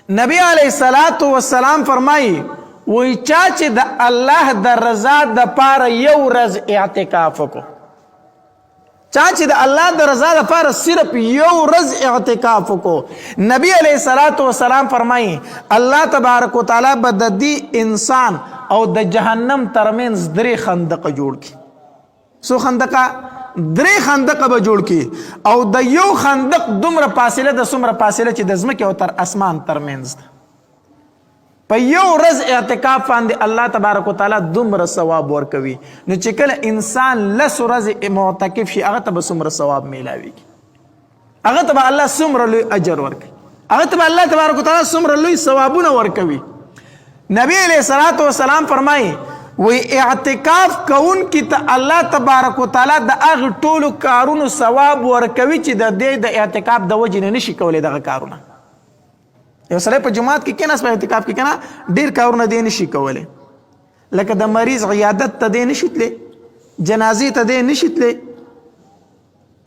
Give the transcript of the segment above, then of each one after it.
نبی علیہ الصلوۃ والسلام فرمایي وی چا چې د الله د رضا د پاره یو ورځ اعتکاف وکړو، چا چې د الله د رضا د پاره صرف یو ورځ اعتکاف وکړو، نبی علیہ الصلوۃ والسلام فرمایي الله تبارک وتعالی به د دې انسان او د جهنم ترمنځ درې خندق جوړ کړي. سو خندقه؟ درې خندقه به جوړ کړي او د یو خندق دومره فاصله د څومره فاصله چې د ځمکې او تر اسمان ترمنځ ده. په یو ورځ اعتکاف باندې الله تبارک وتعالی دومره ثواب ورکوي. نو چې کله انسان لس ورځې معتکف شي هغه ته به څومره ثواب میلاویږي، هغه ته به الله څومره لوی اجر ورکوي، هغه ته به الله تبارک وتعالی څومره لوی ثوابونه ورکوي. نبی علیہ الصلوۃ والسلام فرمایي وی اعتکاف کون کی ته الله تبارک وتعالی د هغه ټولو کارونو ثواب ورکوي چې د دې د اعتکاف د وجې نه نشي کولی دغه کارونه. یو سړی په جماعت کې کېناست په اعتکاف کې کنه ډېر کارونه دی نشي کولی، لکه د مریض عیادت ته دی نشي تللی، جنازې ته دی نشي تللی،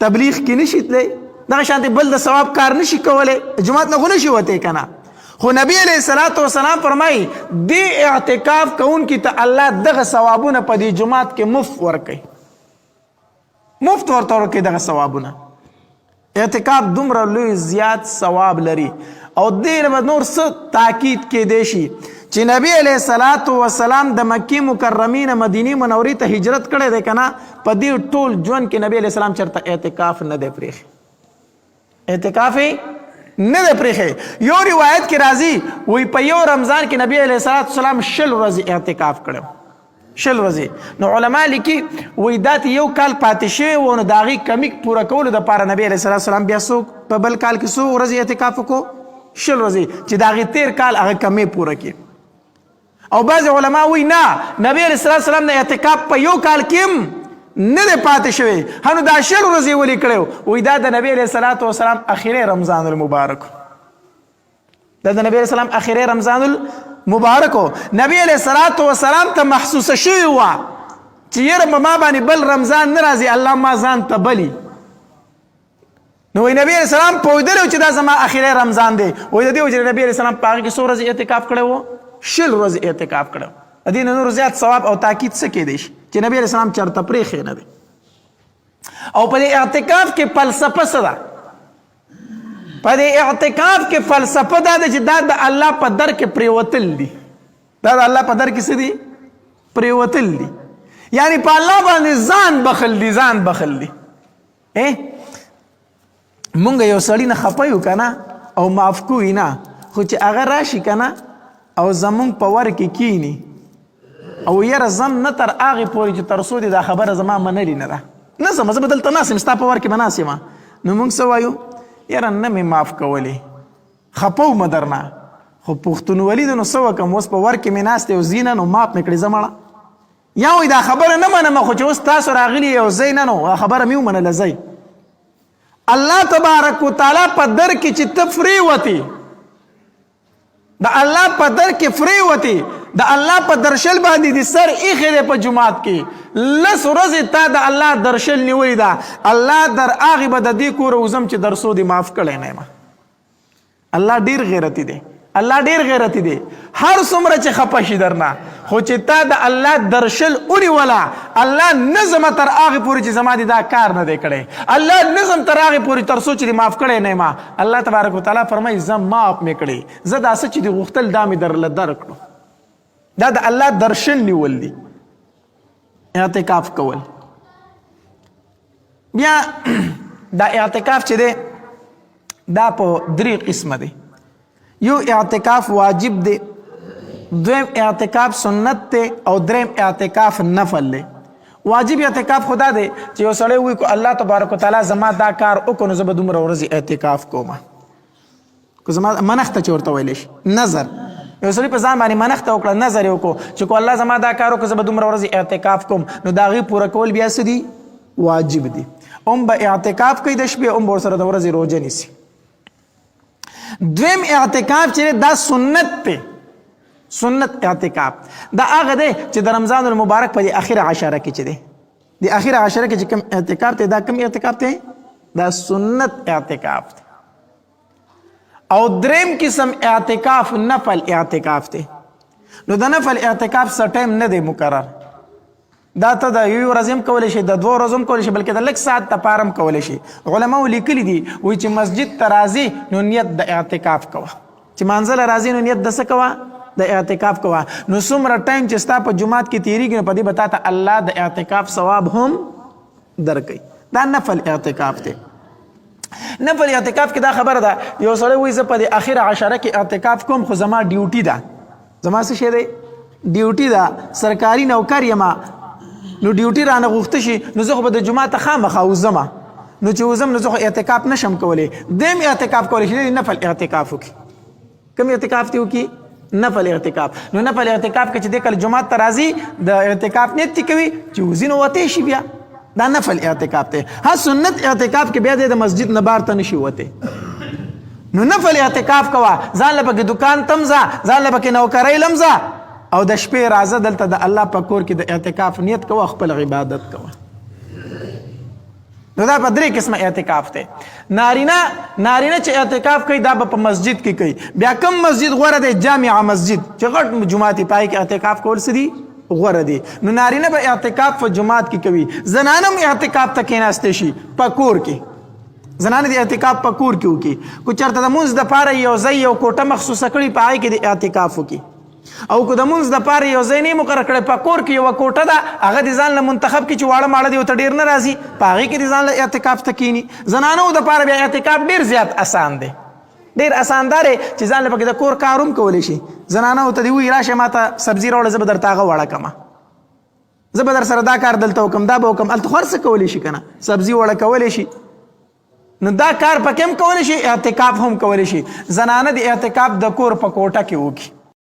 تبلیغ کې نشي تللی، دغه شانتې بل د ثواب کار نشي کولی، جماعت نه خو نشي وتی کنه. خو نبی علیہ الصلوۃ والسلام فرمایي دی اعتکاف کون کی ته الله دغه ثوابونه په دې جماعت کې مفت ورکوي، مفت ورته ورکوي دغه ثوابونه. اعتکاف دومره لوی زیات ثواب لري او دې نه به نور څه تاکید کېدی شي چې نبی علیہ الصلوۃ والسلام د مکې مکرمې نه مدینې منورې ته هجرت کړی دی که نه، په دې ټول ژوند کې نبی علیہ السلام چېرته اعتکاف نه دی پرېښی، اعتکاف یې نه دی پرېښی. یو روایت کې راځي وی په یو رمضان کې نبی علیہ الصلوۃ والسلام 60 ورځې اعتکاف کړی، 60 ورځې. نو علما لیکي وی دا ته یو کال پاتې شوی و، نو د هغې کمی پوره کولو دپاره نبی علیہ الصلوۃ والسلام بیا څوک په بل کال کې څو ورځې اعتکاف وکړو؟ 60 ورځې، چې د هغې تېر کال هغه کمی پوره کړي. او بعضې علما وی نه، نبی علیہ الصلوۃ والسلام د اعتکاف په یو کال کې نه دی پاتې شوی، هنو دا 60 ورځې ولې کړی وی دا د نبی علیہ الصلوۃ والسلام اخري رمضان المبارک، دا د نبی علیہ السلام اخري رمضان المبارک. نبی علیہ الصلوۃ والسلام ته محسوسه شوې وه چې یره په ما باندې بل رمضان نه راځي، الله ما ځان ته بلي. نو وی نبی علیہ السلام پوهېدلی و چې دا زما اخري رمضان دی، وی د دې وجې نبی علیہ السلام په هغې کې څو ورځې اعتکاف کړی و؟ 60 ورځې اعتکاف کړی و. د دې نه نور زیات ثواب او تاکید څه کېدی شي چې نبی علیہ السلام چېرته پرېښی نه دی. او په دې اعتکاف کې فلسفه څه ده؟ په دې اعتکاف کې فلسفه دا ده چې دا د الله په در کې پرېوتل دي، دا د الله په در کې څه دي؟ پرېوتل دي، یعنی په الله باندې ځان بخل دي، ځان بخل دي. مونږ یو سړي نه خفه یو که نه او معاف کوي نه، خو چې هغه راشي که نه او زمونږ په ور کې کینی او یاره زم نه تر هغې پورې چې تر څو دې دا خبره زما منلې نه ده، نه ځم زه به دلته ناست یم ستا په ور کې به ناست یم، نو موږ څه وایو؟ یاره نه مې معاف کولی، خفه ومه درنه، خو پښتونولي ده نو څه وکړم، اوس په ور کې مې ناست یو ځي نه نو معاف مې کړې زه مړه. یا وایي دا خبره نه منم، خو چې اوس تاسو راغلي یو ځای نه نو خبره مې ومنله ځئ. الله تبارک وتعالی په در کې چې ته پرېوتې، د الله په در کې پرېوتې، د الله په درشل باندې د سر ایښی دی په جماعت کې، 10 ورځې تا د الله درشل نیولې ده، الله در هغې به د دې کوره وځم چې در څو دې معاف کړی نه یم. الله ډېر غیرتي دی، الله ډېر غیرتي دی. هر څومره چې خفه شي درنه، خو چې تا د الله درشل ونیوله، الله نظم تر هغې پورې چې زما دې دا کار نه دی کړی، الله نظم تر هغې پورې تر څو چې دې معاف کړی نه یم. الله تبارک وتعالی فرمایي زه معاف مې کړې، زه دا څه چې دې غوښتل دا مې درله درکړو. دا د الله درشل نیول دی، اعتکاف کول. بیا دا اعتکاف چې دی دا په 3 قسمه دی. یو اعتکاف واجب دی، دویم اعتکاف سنت دی او دریم اعتکاف نفل دی. واجب اعتکاف خدا دی چې یو سړی وایي که الله تبارک وتعالی زما دا کار وکړو نو زه به دومره ورځې اعتکاف کوم، که زما منښته چې ورته ویلی شي نظر، یو سړي په ځان باندې منښته وکړه، نظر یې وکړو چې که الله زما دا کار وکړو زه به دومره ورځې اعتکاف کوم، نو د هغې پوره کول بیا څه دي؟ واجب دي. هم به اعتکاف کوي د شپې، هم به ورسره د ورځې روژه نیسي. دویم اعتکاف چې دا سنت دی، سنت اعتکاف دا هغه دی چې د رمضان المبارک په دې اخره عشره کې چې دی، د اخره عشره کې چې کوم اعتکاف دی دا کوم اعتکاف دی؟ دا سنت اعتکاف دی. او دریم قسم اعتکاف نفل اعتکاف دی. نو د نفل اعتکاف څه ټایم نه دی مقرر، دا ته د یو ورځ هم کولی شي، د 2 ورځو هم کولی شي، بلکې د لږ ساعت دپاره هم کولی شي. علماو لیکلي دي وایي چې مسجد ته راځي نو نیت د اعتکاف کوه، چې مانځله راځي نو نیت د څه کوه؟ د اعتکاف کوه. نو څومره ټایم چې ستا په جومات کې تېرېږي نو په دې به تا ته الله د اعتکاف ثواب هم درکوي. دا نفل اعتکاف دی. نفل اعتکاف کې دا خبره ده، یو سړی وایي زه په دې اخره عشره کې اعتکاف کوم خو زما ډیوټي ده، زما څه شی دی؟ ډیوټي ده، سرکاري نوکر یم، نو ډیوټي رانه غوښته شي نو زه خو به د جومات ته خامخا وځم، نو چې وځم نو زه خو اعتکاف نشم کولی. دیم اعتکاف کولی شي، نفل اعتکاف وکړي. کوم اعتکاف دی وکړي؟ نفل اعتکاف. نو نفل اعتکاف کې چې دی کله جومات ته راځي د اعتکاف نیت یې کوي چې وځي نو وتی شي، بیا دا نفل اعتکاف دی. ها سنت اعتکاف کې بیا د مسجد نه بار ته نشي وته. نو نفل اعتکاف کوه، ځان له پکې دکان تم ځه، ځان له پکې نوکرۍ لم ځه، او د شپې راځه دلته د الله په کور کې د اعتکاف نیت کوه، خپل عبادت کوه. نو دا په 3 قسمه اعتکاف دی. نارینه چې اعتکاف کوي دا به په مسجد کې کوي. بیا کم مسجد غوره دی؟ جامع مسجد چې غټ جومات پای کې اعتکاف کول څه دي؟ غوره دي. نو نارینه به اعتکاف په جومات کې کوي، زنانه هم اعتکاف ته کېناستی شي په کور کې. زنانه د اعتکاف په کور کې وکړي. کو چېرته د مونځ دپاره یو ځای یو کوټه مخصوصه کړي په هغې کې د اعتکاف وکړي، او که د مونځ دپاره یو ځای نه مقرر کړی په کور کې یوه کوټه ده هغه د ځان له منتخب کړي چې واړه ماړه دي ورته ډېر نه راځي، په هغې کې د ځان له اعتکاف ته کښېني. زنانو دپاره بیا اعتکاف ډېر زیات اسان دی، ډېر اسان دا دی چې ځان له پکې د کور کار هم کولی شي. زنانو ته دې ووایي راشه ما ته سبزي راوړه، زه به درته هغه وړه کړمه، زه به در سره دا کار دلته وکړم، دا به وکړم. هلته خو هر څه کولی شي که نه، سبزي وړه کولی شي. نو دا کار پکې هم کولی شي، اعتکاف هم کولی شي. زنانه د اعتکاف د کور په کوټه کې وکړي.